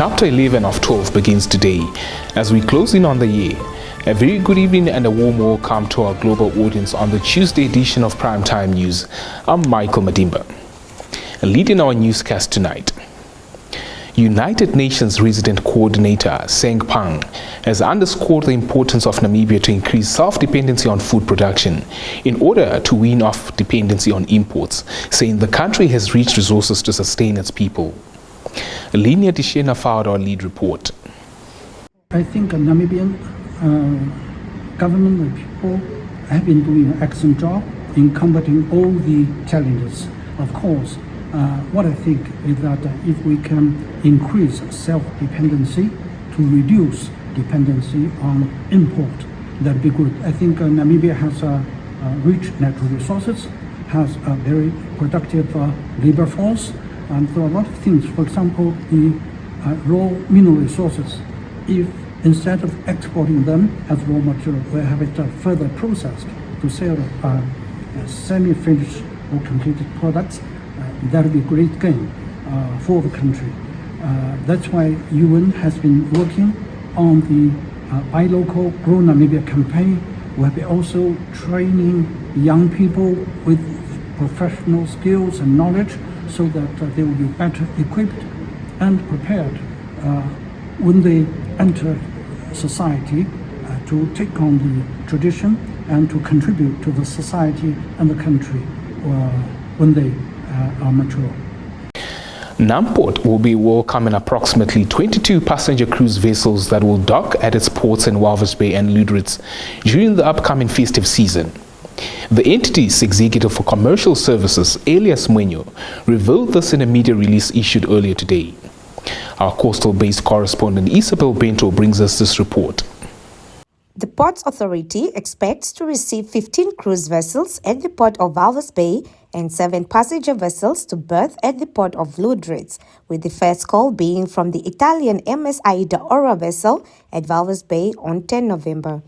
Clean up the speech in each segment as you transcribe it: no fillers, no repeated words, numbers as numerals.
Chapter 11 of 12 begins today. As we close in on the year, a very good evening and a warm welcome to our global audience on the Tuesday edition of Primetime News. I'm Michael Madimba. Leading our newscast tonight, United Nations Resident Coordinator Seng Pang has underscored the importance of Namibia to increase self-dependency on food production in order to wean off dependency on imports, saying the country has reached resources to sustain its people. Linia Dishena filed our lead report. I think Namibian government and people have been doing an excellent job in combating all the challenges. Of course, what I think is that if we can increase self-dependency to reduce dependency on import, that'd be good. I think Namibia has rich natural resources, has a very productive labor force, and there are a lot of things. For example, the raw mineral resources, if instead of exporting them as raw material, we have it further processed to sell semi-finished or completed products, that would be a great gain for the country. That's why UN has been working on the Buy Local, Grow Namibia campaign. We have been also training young people with professional skills and knowledge so that they will be better equipped and prepared when they enter society to take on the tradition and to contribute to the society and the country when they are mature. Namport will be welcoming approximately 22 passenger cruise vessels that will dock at its ports in Walvis Bay and Lüderitz during the upcoming festive season. The entity's executive for commercial services, Elias Mwenyo, revealed this in a media release issued earlier today. Our coastal-based correspondent Isabel Bento brings us this report. The Ports Authority expects to receive 15 cruise vessels at the port of Walvis Bay and 7 passenger vessels to berth at the port of Lüderitz, with the first call being from the Italian MS Aida Ora vessel at Walvis Bay on 10 November.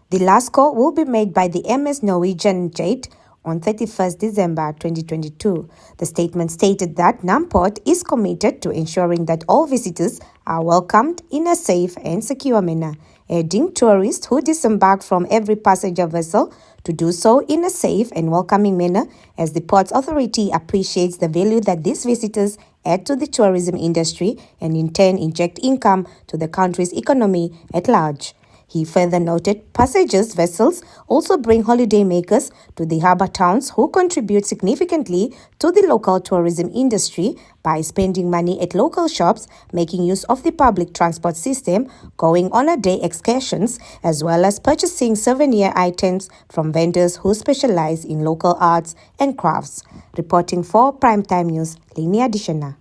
The last call will be made by the MS Norwegian Jade on 31st December 2022. The statement stated that Namport is committed to ensuring that all visitors are welcomed in a safe and secure manner, urging tourists who disembark from every passenger vessel to do so in a safe and welcoming manner, as the Ports Authority appreciates the value that these visitors add to the tourism industry and in turn inject income to the country's economy at large. He further noted passengers vessels also bring holidaymakers to the harbour towns who contribute significantly to the local tourism industry by spending money at local shops, making use of the public transport system, going on a day excursions, as well as purchasing souvenir items from vendors who specialize in local arts and crafts. Reporting for Primetime News, Linia Dishena.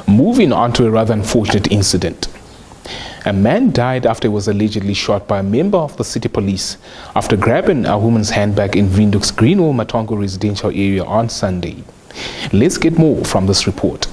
Moving on to a rather unfortunate incident. A man died after he was allegedly shot by a member of the city police after grabbing a woman's handbag in Windhoek's Greenwell Matongo residential area on Sunday. Let's get more from this report.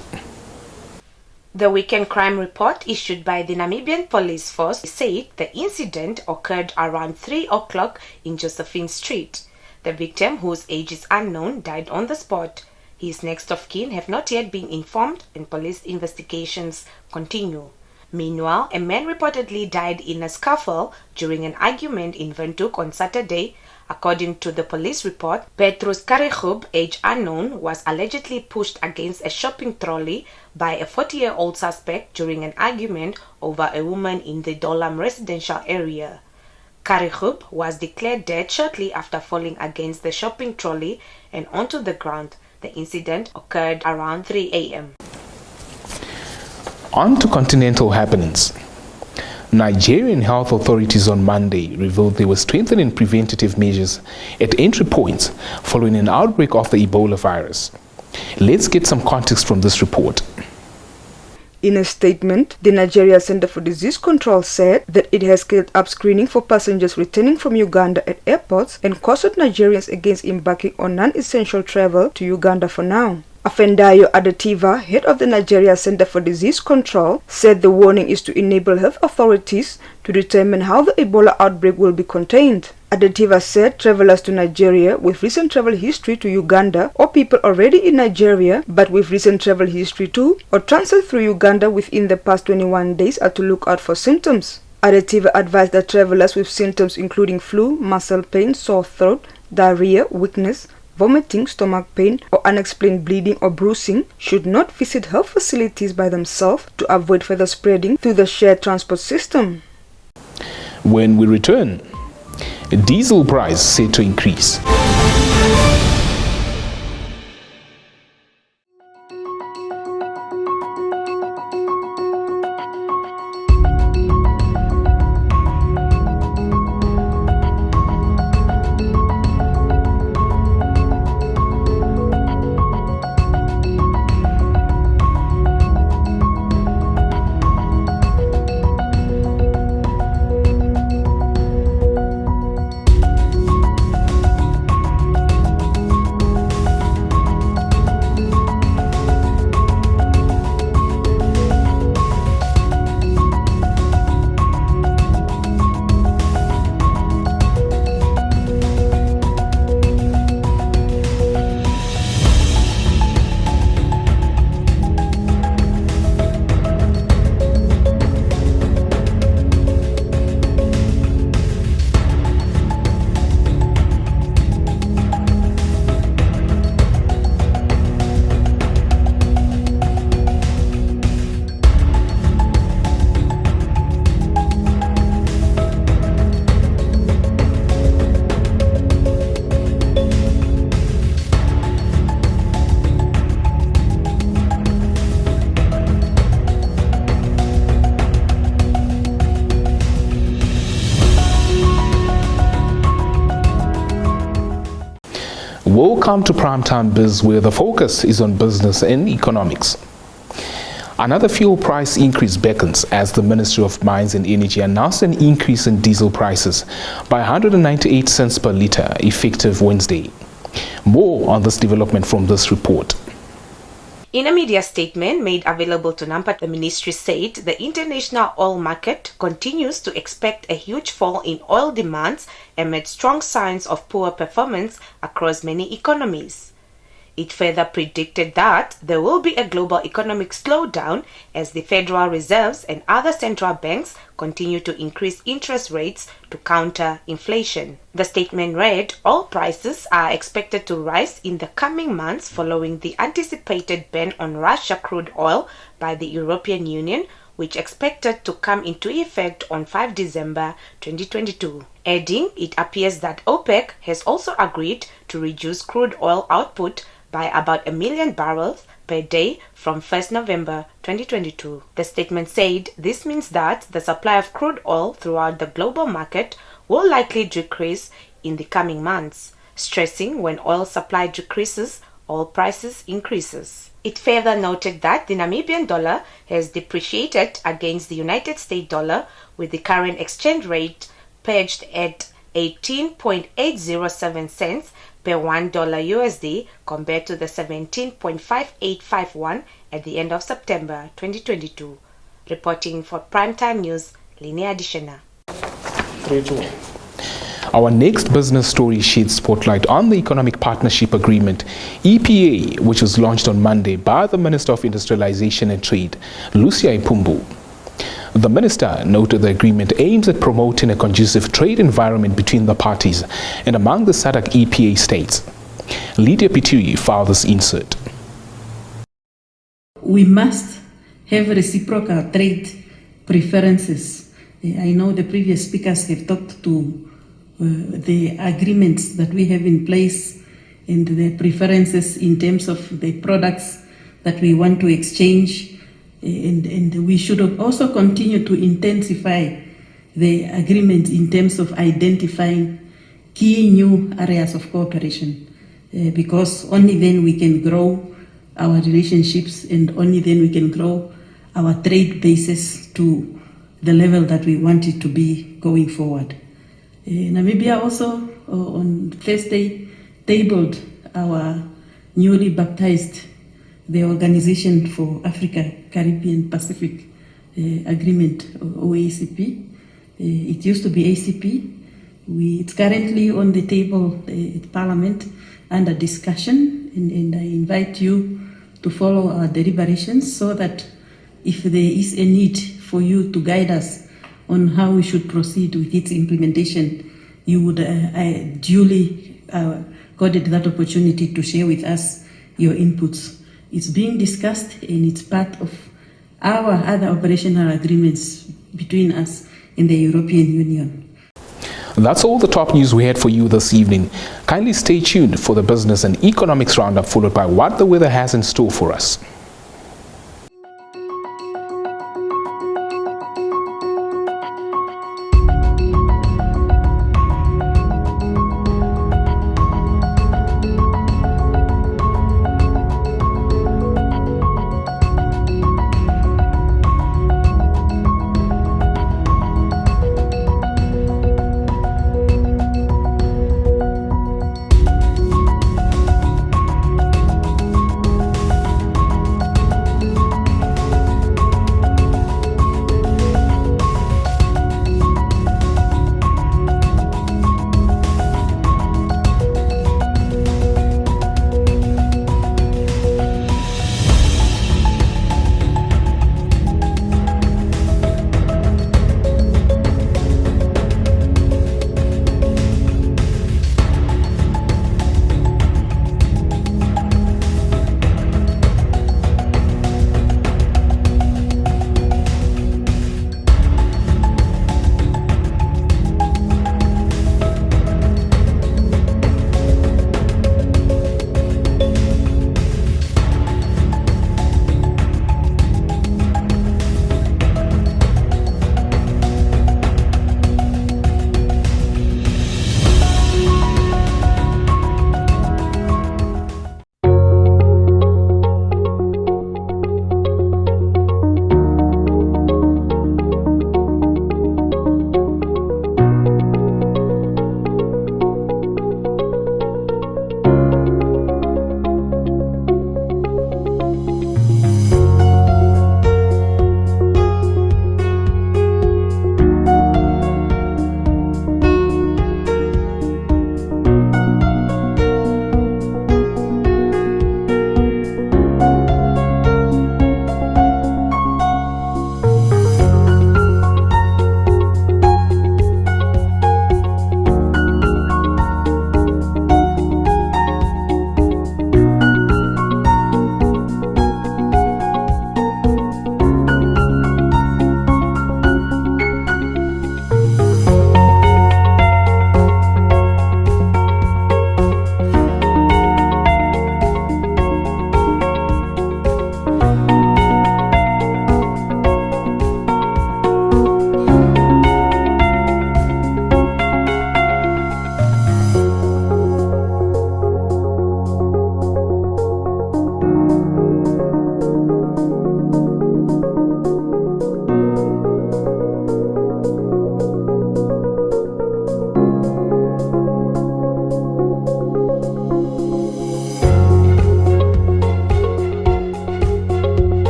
The weekend crime report issued by the Namibian Police Force said the incident occurred around 3 o'clock in Josephine Street. The victim, whose age is unknown, died on the spot. His next of kin have not yet been informed and police investigations continue. Meanwhile, a man reportedly died in a scuffle during an argument in Windhoek on Saturday. According to the police report, Petrus Karigub, age unknown, was allegedly pushed against a shopping trolley by a 40-year-old suspect during an argument over a woman in the Dolam residential area. Karigub was declared dead shortly after falling against the shopping trolley and onto the ground. The incident occurred around 3 a.m. On to continental happenings. Nigerian health authorities on Monday revealed they were strengthening preventative measures at entry points following an outbreak of the Ebola virus. Let's get some context from this report. In a statement, the Nigeria Center for Disease Control said that it has scaled up screening for passengers returning from Uganda at airports and cautioned Nigerians against embarking on non-essential travel to Uganda for now. Afendayo Adativa, head of the Nigeria Center for Disease Control, said the warning is to enable health authorities to determine how the Ebola outbreak will be contained. Adetiva said travelers to Nigeria with recent travel history to Uganda, or people already in Nigeria but with recent travel history to or transit through Uganda within the past 21 days are to look out for symptoms. Adetiva advised that travelers with symptoms including flu, muscle pain, sore throat, diarrhea, weakness, vomiting, stomach pain, or unexplained bleeding or bruising should not visit health facilities by themselves to avoid further spreading through the shared transport system. When we return, diesel price set to increase. Welcome to Primetime Biz, where the focus is on business and economics. Another fuel price increase beckons as the Ministry of Mines and Energy announced an increase in diesel prices by 198 cents per litre effective Wednesday. More on this development from this report. In a media statement made available to NAMPA, the ministry said the international oil market continues to expect a huge fall in oil demands amid strong signs of poor performance across many economies. It further predicted that there will be a global economic slowdown as the Federal Reserves and other central banks continue to increase interest rates to counter inflation. The statement read, oil prices are expected to rise in the coming months following the anticipated ban on Russia crude oil by the European Union, which expected to come into effect on 5 December 2022. Adding, it appears that OPEC has also agreed to reduce crude oil output by about 1 million barrels per day from 1st November 2022. The statement said this means that the supply of crude oil throughout the global market will likely decrease in the coming months, stressing when oil supply decreases, oil prices increases. It further noted that the Namibian dollar has depreciated against the United States dollar, with the current exchange rate pegged at 18.807 cents per $1 USD compared to the 17.5851 at the end of September 2022. Reporting for Primetime News, Linnea Adishana. Our next business story sheds spotlight on the Economic Partnership Agreement, EPA, which was launched on Monday by the Minister of Industrialization and Trade, Lucia Ipumbu. The minister noted the agreement aims at promoting a conducive trade environment between the parties and among the SADC EPA states. Lydia Pitui filed this insert. We must have reciprocal trade preferences. I know the previous speakers have talked to the agreements that we have in place and the preferences in terms of the products that we want to exchange. And we should also continue to intensify the agreement in terms of identifying key new areas of cooperation, because only then we can grow our relationships and only then we can grow our trade bases to the level that we want it to be going forward. Namibia also on Thursday tabled our newly baptized the Organization for Africa, Caribbean, Pacific Agreement, OACP. It used to be ACP, It's currently on the table at Parliament under discussion, and I invite you to follow our deliberations so that if there is a need for you to guide us on how we should proceed with its implementation, you would duly accorded that opportunity to share with us your inputs. It's being discussed and it's part of our other operational agreements between us and the European Union. That's all the top news we had for you this evening. Kindly stay tuned for the business and economics roundup, followed by what the weather has in store for us.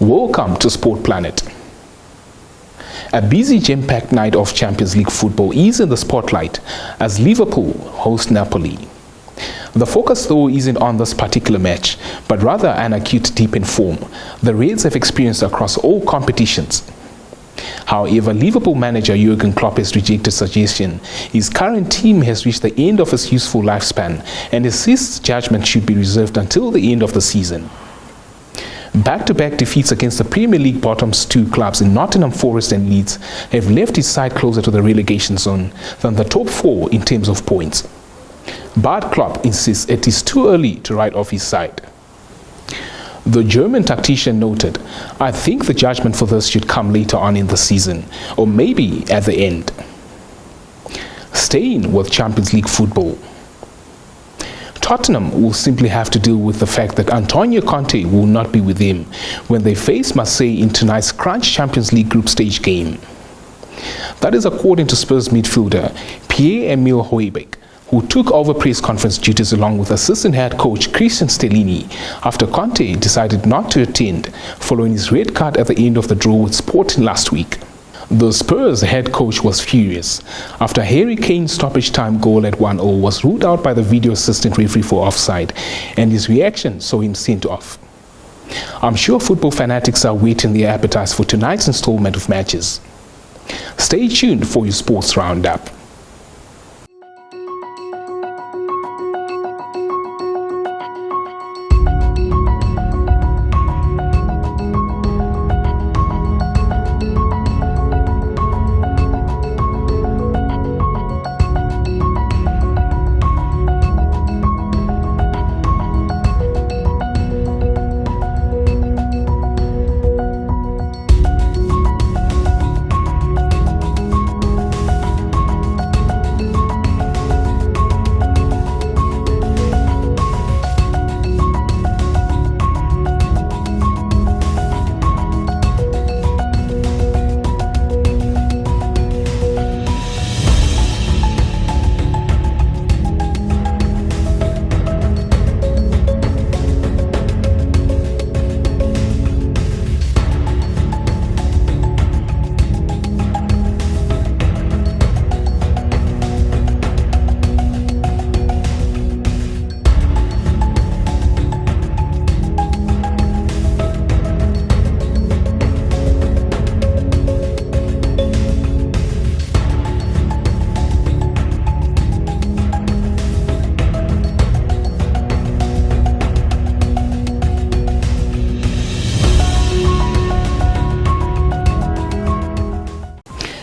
Welcome to Sport Planet. A busy jam-packed night of Champions League football is in the spotlight as Liverpool host Napoli. The focus though isn't on this particular match, but rather an acute dip in form the Reds have experienced across all competitions. However, Liverpool manager Jurgen Klopp has rejected suggestion his current team has reached the end of its useful lifespan and insists judgment should be reserved until the end of the season. Back-to-back defeats against the Premier League bottoms two clubs in Nottingham Forest and Leeds have left his side closer to the relegation zone than the top four in terms of points. Bart Klopp insists it is too early to write off his side. The German tactician noted, "I think the judgment for this should come later on in the season, or maybe at the end." Staying with Champions League football, Tottenham will simply have to deal with the fact that Antonio Conte will not be with them when they face Marseille in tonight's crunch Champions League group stage game. That is according to Spurs midfielder Pierre-Emile Højbjerg, who took over press conference duties along with assistant head coach Christian Stellini after Conte decided not to attend following his red card at the end of the draw with Sporting last week. The Spurs head coach was furious after Harry Kane's stoppage time goal at 1-0 was ruled out by the video assistant referee for offside, and his reaction saw him sent off. I'm sure football fanatics are waiting their appetites for tonight's installment of matches. Stay tuned for your sports roundup.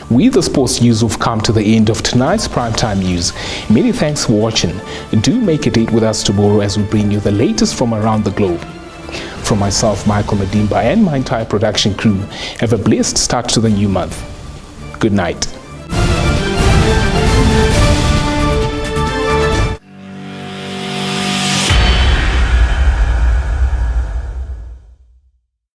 We the sports news have come to the end of tonight's primetime news. Many thanks for watching. Do make a date with us tomorrow as we bring you the latest from around the globe. From myself, Michael Madimba, and my entire production crew, have a blessed start to the new month. Good night.